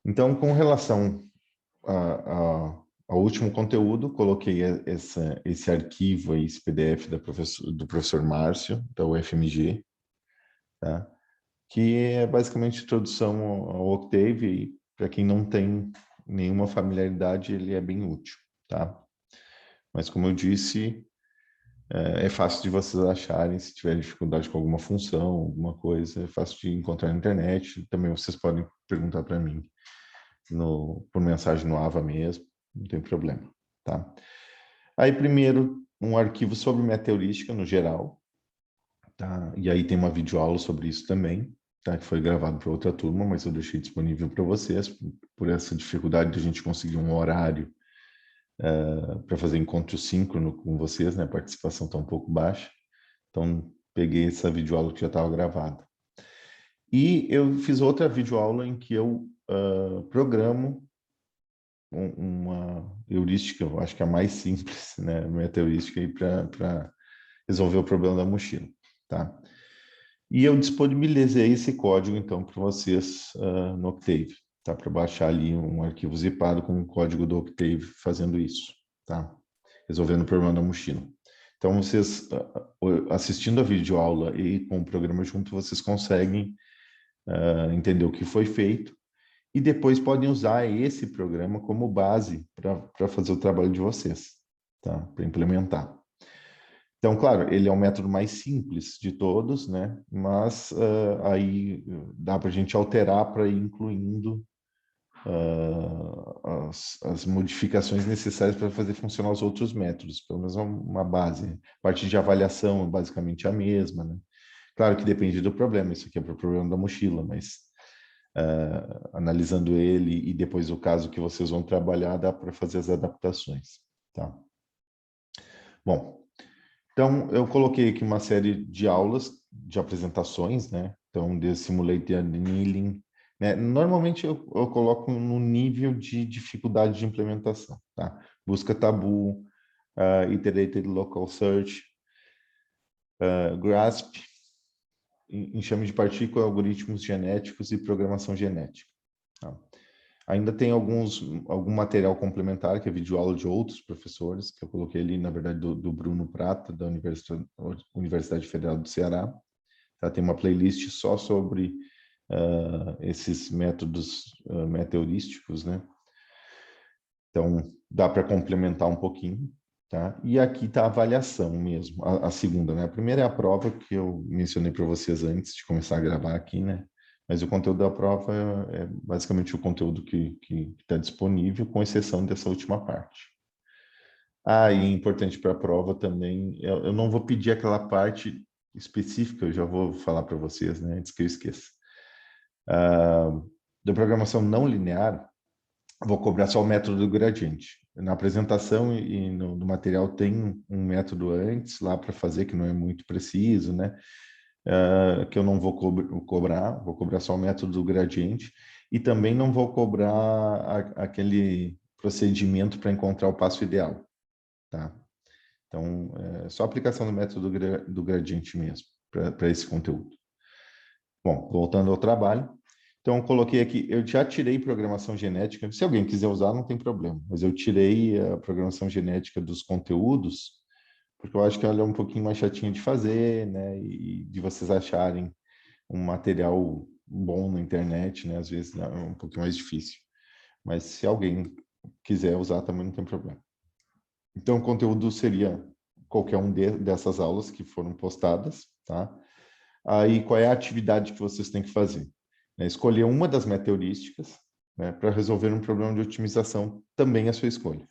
Então, com relação ao último conteúdo, coloquei esse arquivo, aí, esse PDF do professor Márcio, da UFMG, tá? Que é basicamente introdução ao Octave, e para quem não tem nenhuma familiaridade, ele é bem útil, tá? Mas, como eu disse, é fácil de vocês acharem, se tiverem dificuldade com alguma função, alguma coisa, é fácil de encontrar na internet. Também vocês podem perguntar para mim por mensagem no Ava mesmo, não tem problema, tá? Aí, primeiro, um arquivo sobre meteorística no geral, tá? E aí tem uma videoaula sobre isso também, tá? Que foi gravado para outra turma, mas eu deixei disponível para vocês, por essa dificuldade de a gente conseguir um horário para fazer encontro síncrono com vocês, né? A participação está um pouco baixa, então peguei essa videoaula que já estava gravada. E eu fiz outra videoaula em que eu programo uma heurística, eu acho que é a mais simples, né? Meta heurística aí para resolver o problema da mochila, tá? E eu disponibilizei esse código, então, para vocês no Octave, tá? Para baixar ali um arquivo zipado com o código do Octave fazendo isso, tá? Resolvendo o problema da mochila. Então, vocês, assistindo a videoaula e com o programa junto, vocês conseguem entender o que foi feito e depois podem usar esse programa como base para fazer o trabalho de vocês, tá? Para implementar. Então, claro, ele é o método mais simples de todos, né? Mas aí dá para a gente alterar para ir incluindo as modificações necessárias para fazer funcionar os outros métodos, pelo menos uma base. A parte de avaliação é basicamente a mesma, né? Claro que depende do problema, isso aqui é para o problema da mochila, mas analisando ele e depois o caso que vocês vão trabalhar, dá para fazer as adaptações, tá? Bom, então eu coloquei aqui uma série de aulas, de apresentações, né? Então, de Simulated Annealing, né? Normalmente eu coloco no nível de dificuldade de implementação, tá? Busca tabu, Iterated Local Search, GRASP, enxame de partícula, algoritmos genéticos e programação genética. Tá? Ainda tem algum material complementar, que é videoaula de outros professores, que eu coloquei ali, na verdade, do Bruno Prata, da Universidade Federal do Ceará. Tá? Tem uma playlist só sobre esses métodos meteorísticos, né? Então, dá para complementar um pouquinho. Tá? E aqui está a avaliação mesmo, a segunda, né? A primeira é a prova que eu mencionei para vocês antes de começar a gravar aqui, né? Mas o conteúdo da prova é basicamente o conteúdo que está disponível, com exceção dessa última parte. E é importante para a prova também, eu não vou pedir aquela parte específica, eu já vou falar para vocês, né? Antes que eu esqueça. Da programação não linear, vou cobrar só o método do gradiente. Na apresentação e no material tem um método antes lá para fazer, que não é muito preciso, né? Que eu não vou vou cobrar só o método do gradiente e também não vou cobrar aquele procedimento para encontrar o passo ideal, tá? Então, só a aplicação do método do gradiente mesmo, para esse conteúdo. Bom, voltando ao trabalho. Então, eu coloquei aqui, eu já tirei programação genética, se alguém quiser usar, não tem problema, mas eu tirei a programação genética dos conteúdos, porque eu acho que ela é um pouquinho mais chatinha de fazer, né, e de vocês acharem um material bom na internet, né, às vezes é um pouquinho mais difícil. Mas se alguém quiser usar, também não tem problema. Então, o conteúdo seria qualquer dessas aulas que foram postadas, tá? Aí, qual é a atividade que vocês têm que fazer? Escolher uma das metaheurísticas, né, para resolver um problema de otimização, também a sua escolha.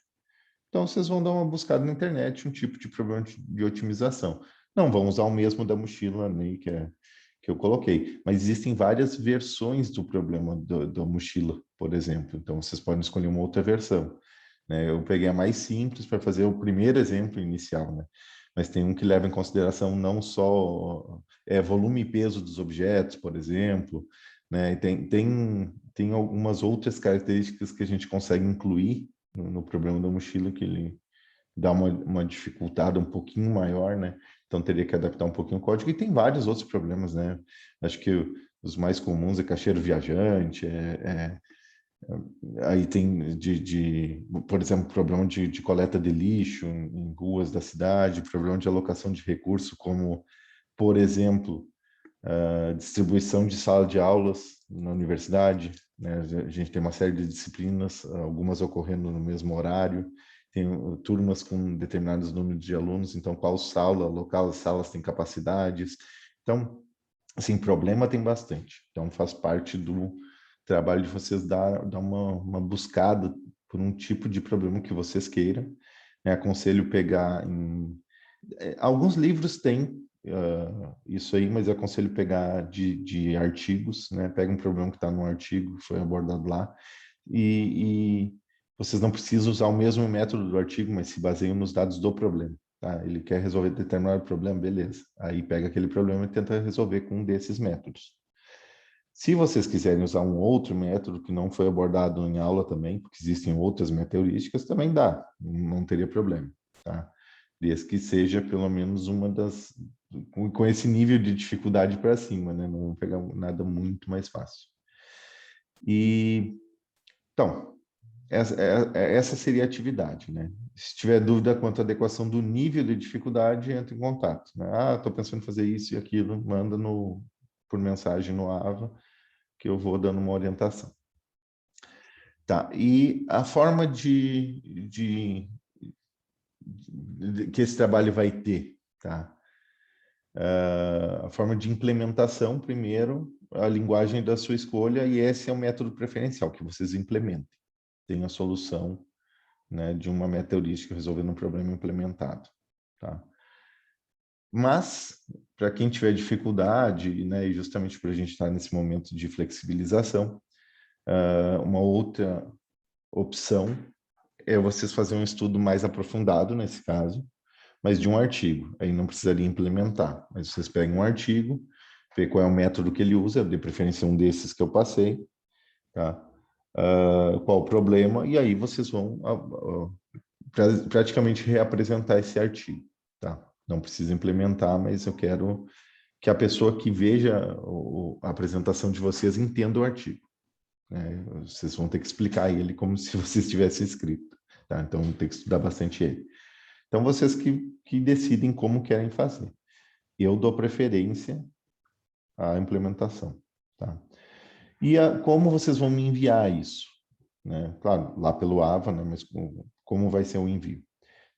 Então, vocês vão dar uma buscada na internet, um tipo de problema de otimização. Não vão usar o mesmo da mochila, né, que eu coloquei, mas existem várias versões do problema da mochila, por exemplo. Então, vocês podem escolher uma outra versão, né? Eu peguei a mais simples para fazer o primeiro exemplo inicial, né? Mas tem um que leva em consideração não só volume e peso dos objetos, por exemplo, né? E tem algumas outras características que a gente consegue incluir no problema da mochila, que ele dá uma dificuldade um pouquinho maior, né? Então teria que adaptar um pouquinho o código. E tem vários outros problemas, né? Acho que os mais comuns é caixeiro viajante, Aí tem, por exemplo, problema de coleta de lixo em ruas da cidade, problema de alocação de recursos, como, por exemplo, distribuição de sala de aulas na universidade, né? A gente tem uma série de disciplinas, algumas ocorrendo no mesmo horário, tem turmas com determinados números de alunos, então qual sala, local, as salas têm capacidades. Então, assim, problema tem bastante. Então, faz parte do trabalho de vocês dar uma buscada por um tipo de problema que vocês queiram. Aconselho pegar em... Alguns livros têm isso aí, mas eu aconselho pegar de artigos, né? Pega um problema que está no artigo, que foi abordado lá, e vocês não precisam usar o mesmo método do artigo, mas se baseiam nos dados do problema. Tá? Ele quer resolver determinado problema, beleza. Aí pega aquele problema e tenta resolver com um desses métodos. Se vocês quiserem usar um outro método que não foi abordado em aula também, porque existem outras meteorísticas, também dá, não teria problema, tá? Desde que seja pelo menos uma das... com esse nível de dificuldade para cima, né? Não vou pegar nada muito mais fácil. E, então, essa seria a atividade, né? Se tiver dúvida quanto à adequação do nível de dificuldade, entre em contato, né? Ah, estou pensando em fazer isso e aquilo, manda por mensagem no AVA, que eu vou dando uma orientação. Tá, e a forma que esse trabalho vai ter, tá? A forma de implementação, primeiro, a linguagem da sua escolha, e esse é o método preferencial, que vocês implementem. Tem a solução, né, de uma meteorística resolvendo um problema implementado, tá? Mas, para quem tiver dificuldade, né, e justamente para a gente estar nesse momento de flexibilização, uma outra opção é vocês fazerem um estudo mais aprofundado, nesse caso, mas de um artigo. Aí não precisaria implementar, mas vocês pegam um artigo, vê qual é o método que ele usa, de preferência um desses que eu passei, tá? Qual o problema, e aí vocês vão praticamente reapresentar esse artigo, tá? Não precisa implementar, mas eu quero que a pessoa que veja a apresentação de vocês entenda o artigo, né? Vocês vão ter que explicar ele como se vocês tivessem escrito, tá? Então, tem que estudar bastante ele. Então, vocês que decidem como querem fazer. Eu dou preferência à implementação, tá? E como vocês vão me enviar isso, né? Claro, lá pelo AVA, né? Mas como vai ser o envio?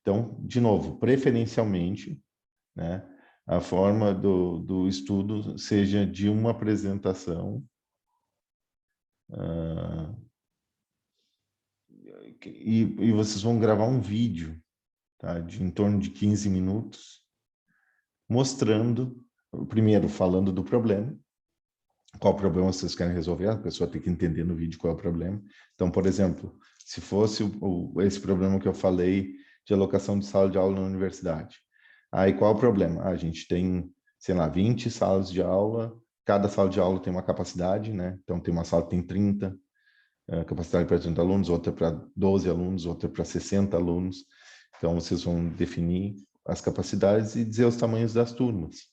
Então, de novo, preferencialmente, né? A forma do estudo seja de uma apresentação e vocês vão gravar um vídeo, tá? De em torno de 15 minutos, mostrando, primeiro falando do problema, qual problema vocês querem resolver, a pessoa tem que entender no vídeo qual é o problema. Então, por exemplo, se fosse esse problema que eu falei de alocação de sala de aula na universidade, aí qual é o problema? A gente tem, sei lá, 20 salas de aula, cada sala de aula tem uma capacidade, né? Então, tem uma sala que tem 30, capacidade para 30 alunos, outra para 12 alunos, outra para 60 alunos. Então, vocês vão definir as capacidades e dizer os tamanhos das turmas,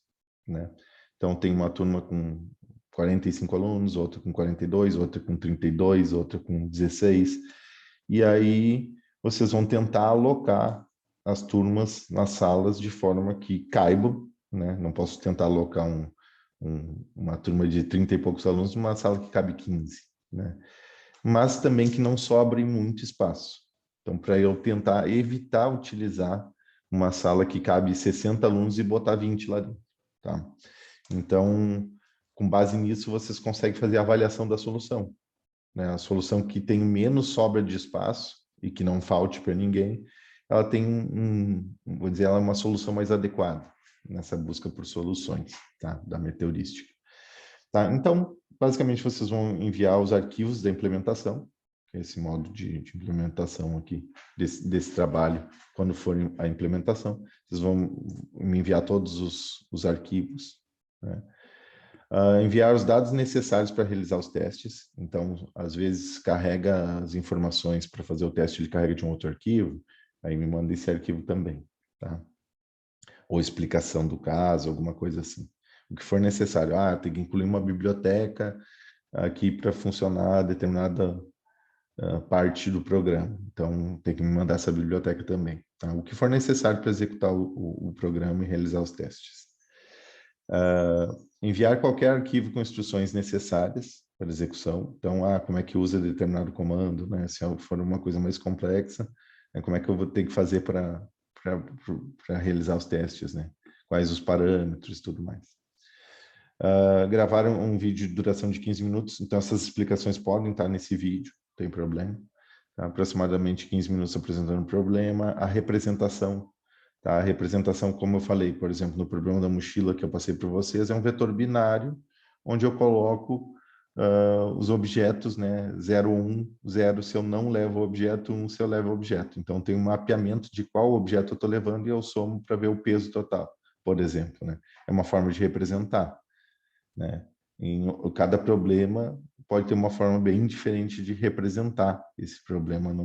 né? Então, tem uma turma com 45 alunos, outra com 42, outra com 32, outra com 16. E aí, vocês vão tentar alocar as turmas nas salas de forma que caibam, né? Não posso tentar alocar uma turma de 30 e poucos alunos numa sala que cabe 15, né? Mas também que não sobre muito espaço. Então, para eu tentar evitar utilizar uma sala que cabe 60 alunos e botar 20 lá dentro, tá? Então, com base nisso, vocês conseguem fazer a avaliação da solução, né? A solução que tem menos sobra de espaço e que não falte para ninguém, ela tem vou dizer, ela é uma solução mais adequada nessa busca por soluções, tá? Da meteorística. Tá? Então, basicamente, vocês vão enviar os arquivos da implementação, que é esse modo de implementação aqui desse trabalho, quando for a implementação. Vocês vão me enviar todos os arquivos, né? Enviar os dados necessários para realizar os testes. Então, às vezes, carrega as informações para fazer o teste, ele carrega de um outro arquivo, aí me manda esse arquivo também, tá? Ou explicação do caso, alguma coisa assim. O que for necessário. Tem que incluir uma biblioteca aqui para funcionar determinada parte do programa. Então, tem que me mandar essa biblioteca também. Tá? O que for necessário para executar o programa e realizar os testes. Enviar qualquer arquivo com instruções necessárias para execução. Então, como é que usa determinado comando, né? Se for uma coisa mais complexa, como é que eu vou ter que fazer para realizar os testes, né? Quais os parâmetros e tudo mais. Gravar um vídeo de duração de 15 minutos, então essas explicações podem estar nesse vídeo, não tem problema. Tá? Aproximadamente 15 minutos apresentando o problema, a representação. Tá? A representação, como eu falei, por exemplo, no problema da mochila que eu passei para vocês, é um vetor binário, onde eu coloco os objetos, né? 0, 1, 0 se eu não levo o objeto, 1 se eu levo o objeto. Então, tem um mapeamento de qual objeto eu estou levando e eu somo para ver o peso total, por exemplo. Né? É uma forma de representar. Né? Cada problema pode ter uma forma bem diferente de representar esse problema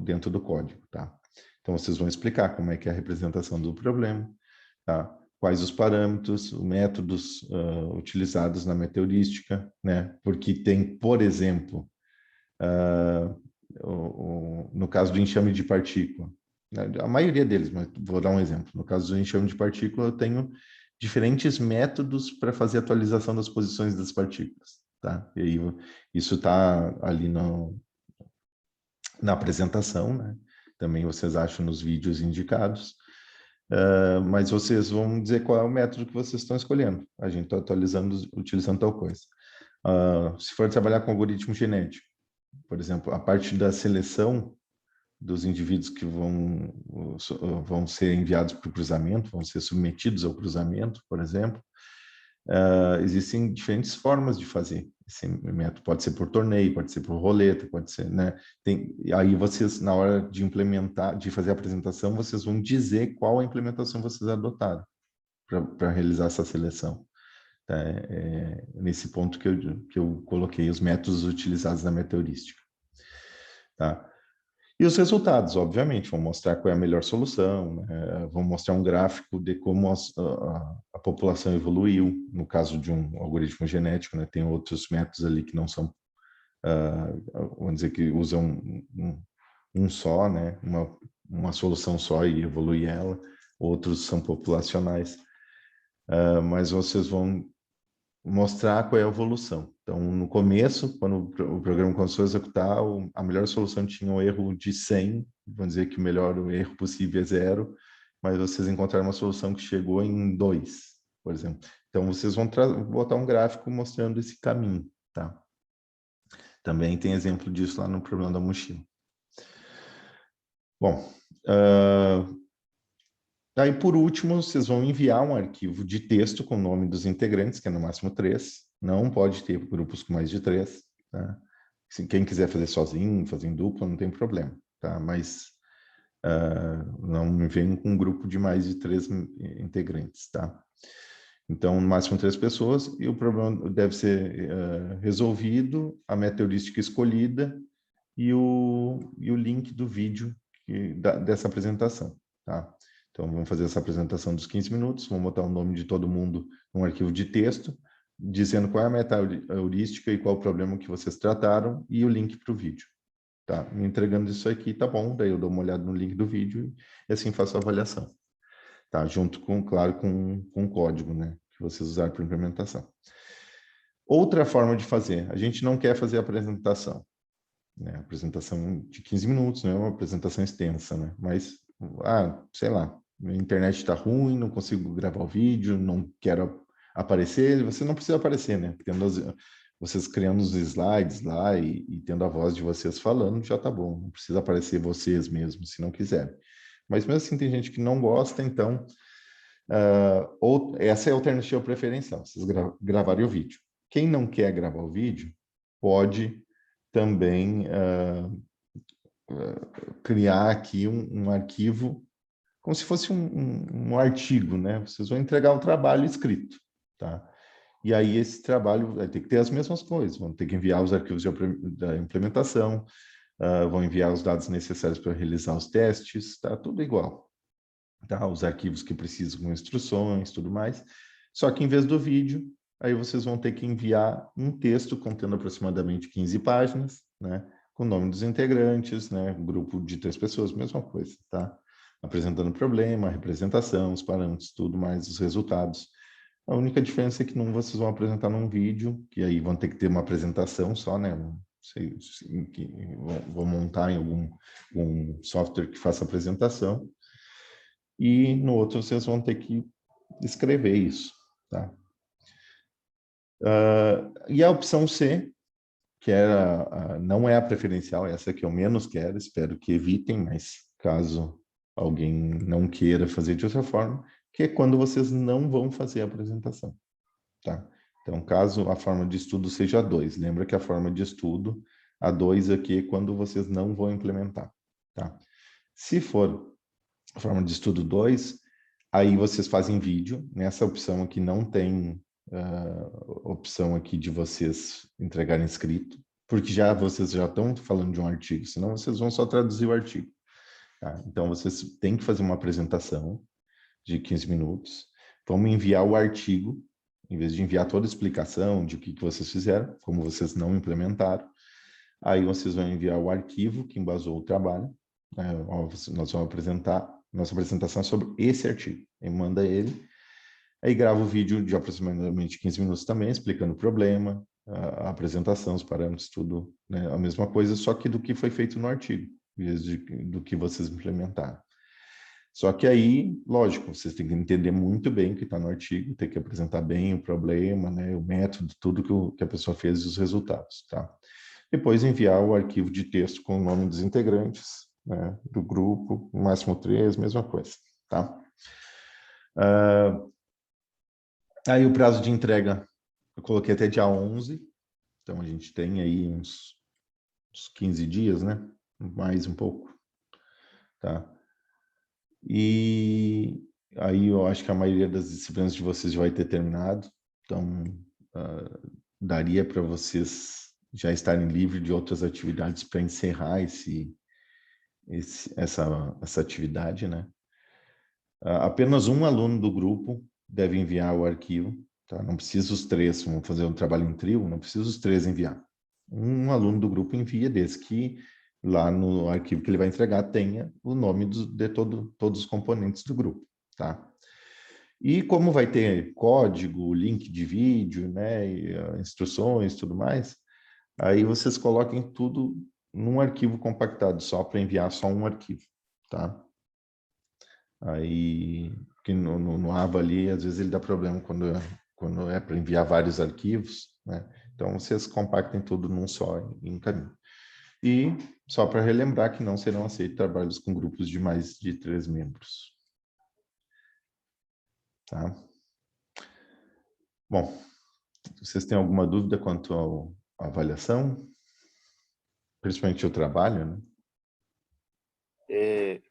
dentro do código. Tá? Então, vocês vão explicar como é que é a representação do problema, tá? Quais os parâmetros, os métodos utilizados na metaheurística, né? Porque tem, por exemplo, no caso do enxame de partícula, né? A maioria deles, mas vou dar um exemplo. No caso do enxame de partícula, eu tenho diferentes métodos para fazer a atualização das posições das partículas, tá? E aí, isso está ali na apresentação, né? Também vocês acham nos vídeos indicados. Mas vocês vão dizer qual é o método que vocês estão escolhendo. A gente está atualizando, utilizando tal coisa. Se for trabalhar com algoritmo genético, por exemplo, a parte da seleção dos indivíduos que vão ser enviados para o cruzamento, vão ser submetidos ao cruzamento, por exemplo, existem diferentes formas de fazer esse método. Pode ser por torneio, pode ser por roleta, pode ser, né? Aí vocês, na hora de implementar, de fazer a apresentação, vocês vão dizer qual a implementação vocês adotaram para realizar essa seleção. Tá? Nesse ponto que eu coloquei os métodos utilizados na metaheurística. Tá? E os resultados, obviamente, vão mostrar qual é a melhor solução, né? Vão mostrar um gráfico de como a população evoluiu, no caso de um algoritmo genético, né? Tem outros métodos ali que não são, vamos dizer, que usam um só, né? Uma solução só e evolui ela, outros são populacionais, mas vocês vão mostrar qual é a evolução. Então, no começo, quando o programa começou a executar, a melhor solução tinha um erro de 100, vamos dizer que o erro possível é 0, mas vocês encontraram uma solução que chegou em 2, por exemplo. Então, vocês vão botar um gráfico mostrando esse caminho, tá? Também tem exemplo disso lá no problema da mochila. Bom, aí, por último, vocês vão enviar um arquivo de texto com o nome dos integrantes, que é no máximo 3. Não pode ter grupos com mais de 3. Tá? Quem quiser fazer sozinho, fazer em dupla, não tem problema. Tá? Mas não me venham com um grupo de mais de 3 integrantes. Tá? Então, no máximo 3 pessoas, e o problema deve ser resolvido, a metaheurística escolhida e o link do vídeo dessa apresentação. Tá? Então, vamos fazer essa apresentação dos 15 minutos, vamos botar o nome de todo mundo num arquivo de texto, dizendo qual é a metaheurística e qual o problema que vocês trataram e o link para o vídeo. Tá? Me entregando isso aqui, tá bom, daí eu dou uma olhada no link do vídeo e assim faço a avaliação. Tá? Junto com, claro, com o código, né, que vocês usaram para implementação. Outra forma de fazer, a gente não quer fazer a apresentação. Né? Apresentação de 15 minutos, não é uma apresentação extensa, né? Mas, sei lá, minha internet está ruim, não consigo gravar o vídeo, não quero aparecer, você não precisa aparecer, né? Vocês criando os slides lá e tendo a voz de vocês falando, já tá bom, não precisa aparecer vocês mesmos, se não quiserem. Mas mesmo assim tem gente que não gosta, então essa é a alternativa preferencial, vocês gravarem o vídeo. Quem não quer gravar o vídeo, pode também criar aqui um arquivo como se fosse um artigo, né? Vocês vão entregar o trabalho escrito, tá? E aí esse trabalho vai ter que ter as mesmas coisas, vão ter que enviar os arquivos da implementação, vão enviar os dados necessários para realizar os testes, tá? Tudo igual, tá? Os arquivos que precisam com instruções, tudo mais. Só que em vez do vídeo, aí vocês vão ter que enviar um texto contendo aproximadamente 15 páginas, né? Com o nome dos integrantes, né? Grupo de 3 pessoas, mesma coisa, tá? Apresentando o problema, a representação, os parâmetros, tudo mais, os resultados. A única diferença é que não vocês vão apresentar num vídeo, que aí vão ter que ter uma apresentação só, né? Não sei, que vão montar em algum software que faça apresentação. E no outro vocês vão ter que escrever isso, tá? E a opção C, que não é a preferencial, essa que eu menos quero, espero que evitem, mas caso alguém não queira fazer de outra forma, que é quando vocês não vão fazer a apresentação, tá? Então, caso a forma de estudo seja a 2, lembra que a forma de estudo, a 2 aqui é quando vocês não vão implementar, tá? Se for a forma de estudo 2, aí vocês fazem vídeo, nessa opção aqui não tem opção aqui de vocês entregarem escrito, porque vocês já estão falando de um artigo, senão vocês vão só traduzir o artigo. Tá? Então, vocês têm que fazer uma apresentação de 15 minutos, vão me enviar o artigo, em vez de enviar toda a explicação de o que vocês fizeram, como vocês não implementaram, aí vocês vão enviar o arquivo que embasou o trabalho, né? Nós vamos apresentar nossa apresentação sobre esse artigo, e manda ele. Aí grava o vídeo de aproximadamente 15 minutos também, explicando o problema, a apresentação, os parâmetros, tudo, né? A mesma coisa, só que do que foi feito no artigo, em vez do que vocês implementaram. Só que aí, lógico, vocês têm que entender muito bem o que está no artigo, tem que apresentar bem o problema, né? O método, tudo que a pessoa fez e os resultados, tá? Depois enviar o arquivo de texto com o nome dos integrantes, né? Do grupo, no máximo 3, mesma coisa, tá? Aí o prazo de entrega, eu coloquei até dia 11, então a gente tem aí uns 15 dias, né? Mais um pouco, tá? E aí eu acho que a maioria das disciplinas de vocês já vai ter terminado, então daria para vocês já estarem livres de outras atividades para encerrar essa atividade, né? Apenas um aluno do grupo deve enviar o arquivo, tá? Não precisa os 3, vamos fazer um trabalho em trio, não precisa os 3 enviar. Um aluno do grupo envia, desde que lá no arquivo que ele vai entregar tenha o nome de todos os componentes do grupo, tá? E como vai ter código, link de vídeo, né, e, instruções, tudo mais, aí vocês coloquem tudo num arquivo compactado, só para enviar só um arquivo, tá? Aí, porque no aba ali, às vezes ele dá problema quando é para enviar vários arquivos, né? Então, vocês compactem tudo num só e encaminhem. E só para relembrar que não serão aceitos trabalhos com grupos de mais de 3 membros. Tá? Bom, vocês têm alguma dúvida quanto à avaliação? Principalmente o trabalho, né?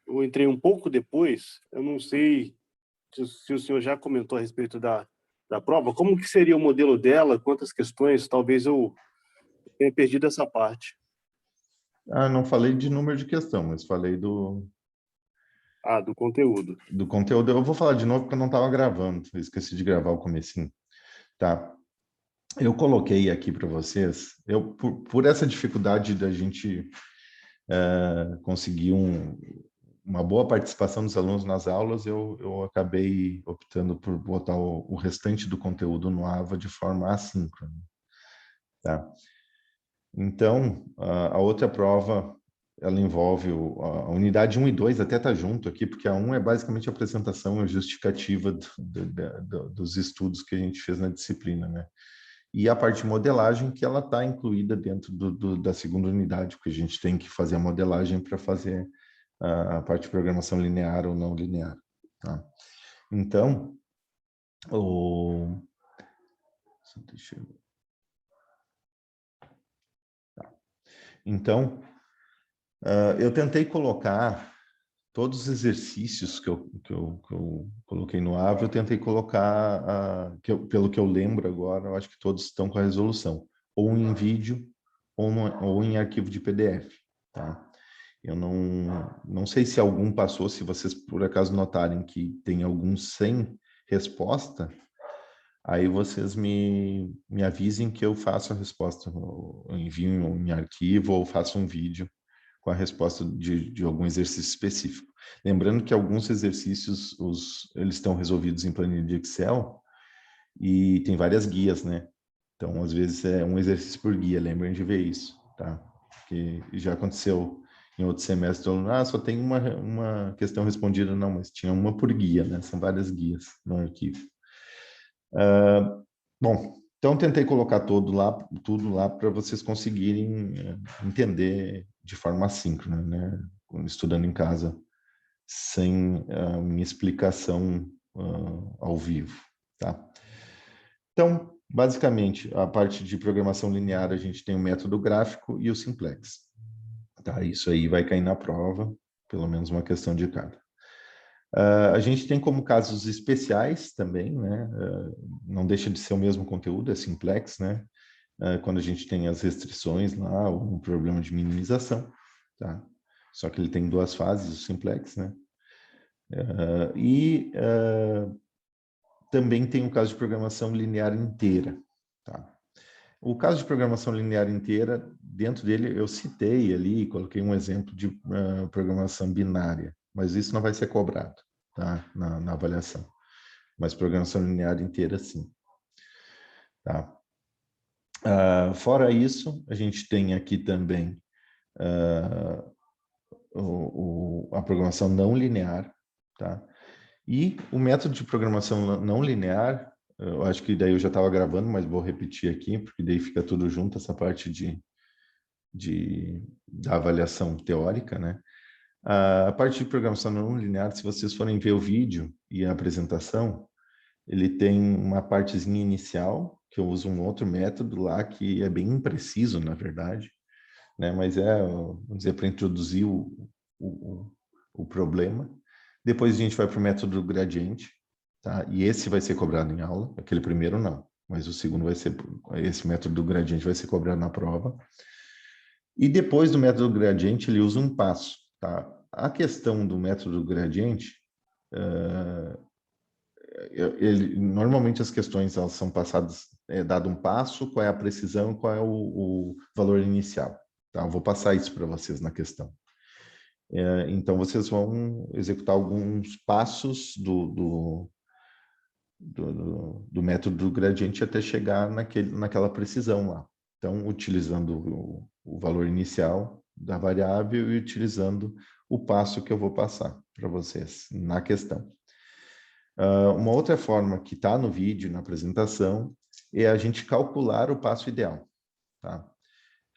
Eu entrei um pouco depois, eu não sei se o senhor já comentou a respeito da prova, como que seria o modelo dela, quantas questões, talvez eu tenha perdido essa parte. Não falei de número de questão, mas falei do Conteúdo. conteúdo. Eu vou falar de novo porque eu não estava gravando, eu esqueci de gravar o comecinho, tá? Eu coloquei aqui para vocês, por essa dificuldade da gente conseguir uma boa participação dos alunos nas aulas, eu acabei optando por botar o restante do conteúdo no AVA de forma assíncrona. Tá? Então, a outra prova, ela envolve a unidade 1 e 2, até está junto aqui, porque a 1 é basicamente a apresentação e a justificativa dos estudos que a gente fez na disciplina, né? E a parte de modelagem, que ela está incluída dentro da segunda unidade, porque a gente tem que fazer a modelagem para fazer a parte de programação linear ou não linear. Tá? Então, deixa eu... Tá. Então, eu tentei colocar todos os exercícios que eu coloquei no AVA, eu tentei colocar, pelo que eu lembro agora, eu acho que todos estão com a resolução, ou em vídeo, ou em arquivo de PDF, tá? Eu não sei se algum passou, se vocês por acaso notarem que tem algum sem resposta, aí vocês me avisem que eu faço a resposta, eu envio em arquivo ou faço um vídeo com a resposta de algum exercício específico. Lembrando que alguns exercícios, eles estão resolvidos em planilha de Excel e tem várias guias, né? Então, às vezes, é um exercício por guia, lembrem de ver isso, tá? Porque já aconteceu em outro semestre, só tem uma questão respondida, não, mas tinha uma por guia, né? São várias guias no arquivo. Bom, então tentei colocar tudo lá para vocês conseguirem entender de forma assíncrona, né? Estudando em casa, sem a minha explicação ao vivo, tá? Então, basicamente, a parte de programação linear, a gente tem o método gráfico e o simplex, tá? Isso aí vai cair na prova, pelo menos uma questão de cada. A gente tem como casos especiais também, né? Não deixa de ser o mesmo conteúdo, é simplex, né? Quando a gente tem as restrições lá, um problema de minimização, tá? Só que ele tem duas fases, o simplex, né? Também tem o caso de programação linear inteira, tá? O caso de programação linear inteira, dentro dele eu citei ali, coloquei um exemplo de programação binária, mas isso não vai ser cobrado, tá? Na avaliação. Mas programação linear inteira, sim. Tá? Fora isso, a gente tem aqui também a programação não linear, tá? E o método de programação não linear, eu acho que daí eu já estava gravando, mas vou repetir aqui, porque daí fica tudo junto, essa parte da avaliação teórica, né? A parte de programação não linear, se vocês forem ver o vídeo e a apresentação, ele tem uma partezinha inicial, que eu uso um outro método lá, que é bem impreciso, na verdade, né? Mas vamos dizer, para introduzir o problema. Depois a gente vai para o método do gradiente, tá? E esse vai ser cobrado em aula, aquele primeiro não, mas o segundo vai ser, esse método do gradiente vai ser cobrado na prova. E depois do método do gradiente, ele usa um passo, tá? A questão do método do gradiente, normalmente as questões elas são passadas, dado um passo, qual é a precisão, qual é o valor inicial. Tá? Eu vou passar isso para vocês na questão. Então, vocês vão executar alguns passos do método do gradiente até chegar naquela precisão lá. Então, utilizando o valor inicial da variável e utilizando o passo que eu vou passar para vocês na questão. Uma outra forma que está no vídeo, na apresentação, é a gente calcular o passo ideal. Tá?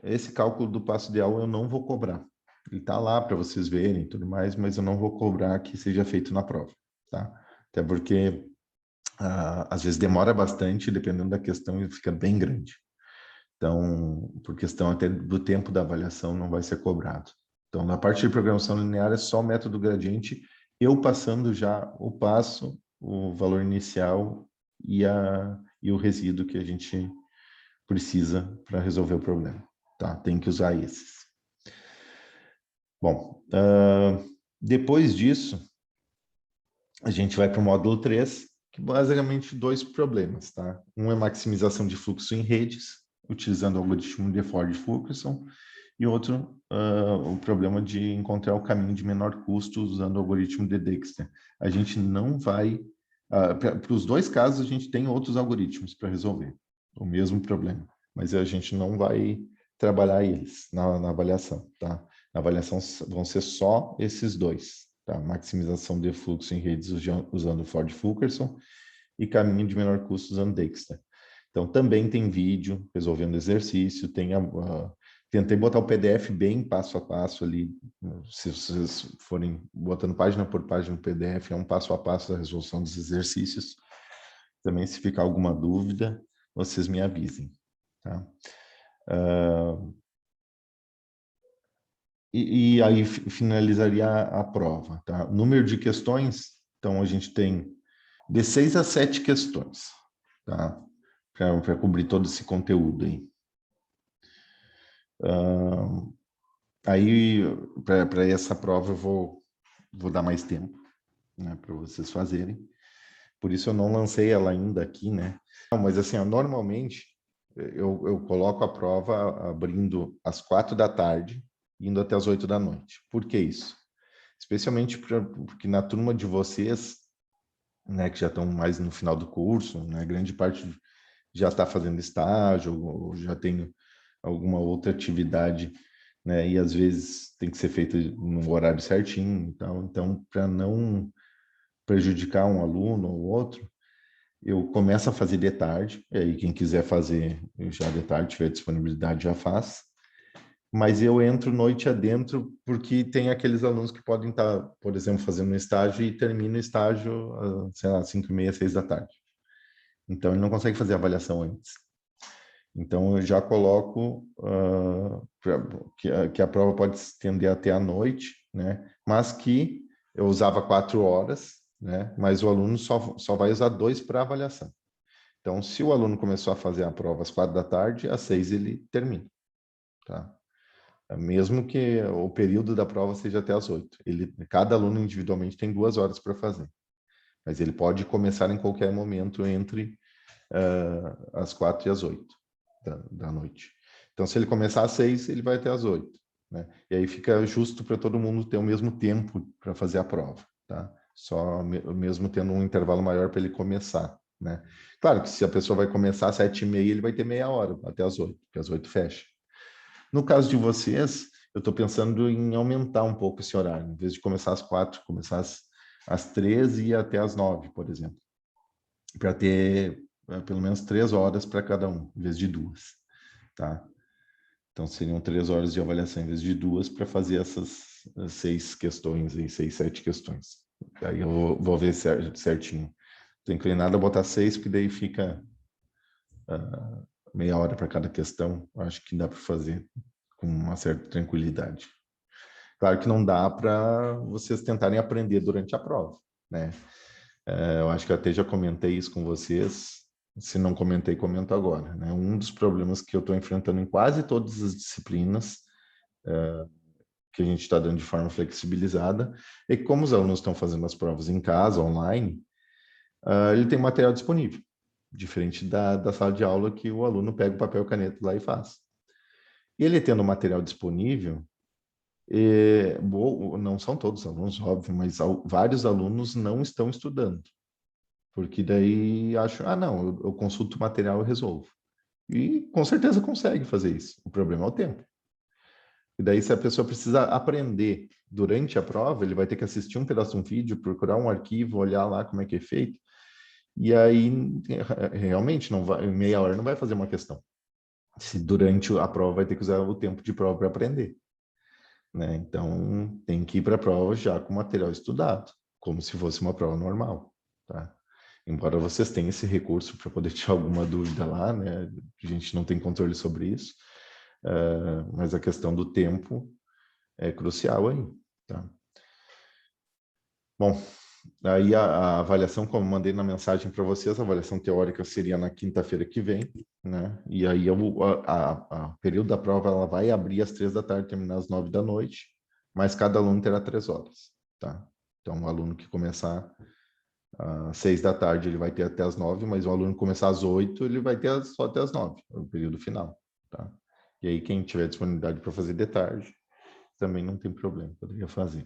Esse cálculo do passo ideal eu não vou cobrar. Ele está lá para vocês verem e tudo mais, mas eu não vou cobrar que seja feito na prova. Tá? Até porque às vezes demora bastante, dependendo da questão, e fica bem grande. Então, por questão até do tempo da avaliação, não vai ser cobrado. Então, na parte de programação linear, é só o método gradiente, eu passando já o passo, o valor inicial e o resíduo que a gente precisa para resolver o problema. Tá? Tem que usar esses. Bom, depois disso, a gente vai para o módulo 3, que basicamente dois problemas, tá? Um é maximização de fluxo em redes, utilizando o algoritmo de Ford-Fulkerson, e outro, o problema de encontrar o caminho de menor custo usando o algoritmo de Dijkstra. A gente não vai... para os dois casos, a gente tem outros algoritmos para resolver o mesmo problema, mas a gente não vai trabalhar eles na avaliação, tá? Na avaliação vão ser só esses dois, tá? Maximização de fluxo em redes usando Ford-Fulkerson e caminho de menor custo usando Dijkstra. Então, também tem vídeo resolvendo exercício, tentei botar o PDF bem passo a passo ali, se vocês forem botando página por página no PDF, é um passo a passo da resolução dos exercícios. Também, se ficar alguma dúvida, vocês me avisem. Tá? E aí finalizaria a prova. Tá? Número de questões, então a gente tem de 6 a 7 questões, tá? Para cobrir todo esse conteúdo aí. Aí, para essa prova, eu vou dar mais tempo, né, para vocês fazerem. por isso eu não lancei ela ainda aqui, né? Não, mas assim, ó, normalmente eu coloco a prova abrindo às 4 da tarde, indo até às 8 da noite. Por que isso? Especialmente porque na turma de vocês, né, que já estão mais no final do curso, né, grande parte já está fazendo estágio, ou já tem alguma outra atividade, né, e às vezes tem que ser feita no horário certinho, então para não prejudicar um aluno ou outro, eu começo a fazer de tarde, e aí quem quiser fazer já de tarde, tiver disponibilidade, já faz. Mas eu entro noite adentro porque tem aqueles alunos que podem estar, por exemplo, fazendo um estágio e termina o estágio, sei lá, 5h30, 6 da tarde. Então, ele não consegue fazer avaliação antes. Então, eu já coloco que a prova pode se estender até a noite, né? Mas que eu usava 4 horas, né? Mas o aluno só vai usar 2 para avaliação. Então, se o aluno começou a fazer a prova às 4 da tarde, às 6 ele termina, tá? Mesmo que o período da prova seja até às 8. Cada aluno individualmente tem 2 horas para fazer. Mas ele pode começar em qualquer momento entre as 4 e as 8 da noite. Então, se ele começar às 6, ele vai até às 8. Né? E aí fica justo para todo mundo ter o mesmo tempo para fazer a prova. Tá? Só mesmo tendo um intervalo maior para ele começar. Né? Claro que se a pessoa vai começar às 7h30, ele vai ter meia hora até às 8, porque às 8 fecha. No caso de vocês, eu estou pensando em aumentar um pouco esse horário. Em vez de começar às 4, começar às 13 e até às 9, por exemplo. Para ter pelo menos 3 horas para cada um, em vez de 2. Tá? Então, seriam 3 horas de avaliação em vez de 2 para fazer essas 6 questões, 6, 7 questões. Aí eu vou ver certinho. Estou inclinado a botar 6, porque daí fica meia hora para cada questão. Acho que dá para fazer com uma certa tranquilidade. Claro que não dá para vocês tentarem aprender durante a prova, né? Eu acho que eu até já comentei isso com vocês. Se não comentei, comento agora, né? Um dos problemas que eu estou enfrentando em quase todas as disciplinas que a gente está dando de forma flexibilizada é que, como os alunos estão fazendo as provas em casa, online, ele tem material disponível, diferente da sala de aula que o aluno pega o papel e caneta lá e faz. E ele tendo material disponível, não são todos os alunos, óbvio, mas vários alunos não estão estudando. Porque daí acho, não, eu consulto o material e resolvo. E com certeza consegue fazer isso. O problema é o tempo. E daí, se a pessoa precisa aprender durante a prova, ele vai ter que assistir um pedaço de um vídeo, procurar um arquivo, olhar lá como é que é feito. E aí, realmente, não vai, meia hora não vai fazer uma questão. Se durante a prova vai ter que usar o tempo de prova para aprender. Né? Então, tem que ir para a prova já com material estudado, como se fosse uma prova normal. Tá? Embora vocês tenham esse recurso para poder tirar alguma dúvida lá, né? A gente não tem controle sobre isso, mas a questão do tempo é crucial aí. Tá? Bom, aí a avaliação, como mandei na mensagem para vocês, a avaliação teórica seria na quinta-feira que vem, né? E aí o período da prova ela vai abrir às 3 da tarde, terminar às 9 da noite, mas cada aluno terá 3 horas, tá? Então, o aluno que começar às 6 da tarde, ele vai ter até às 9, mas o aluno que começar às 8, ele vai ter só até às 9, é o período final, tá? E aí, quem tiver disponibilidade para fazer de tarde, também não tem problema, poderia fazer.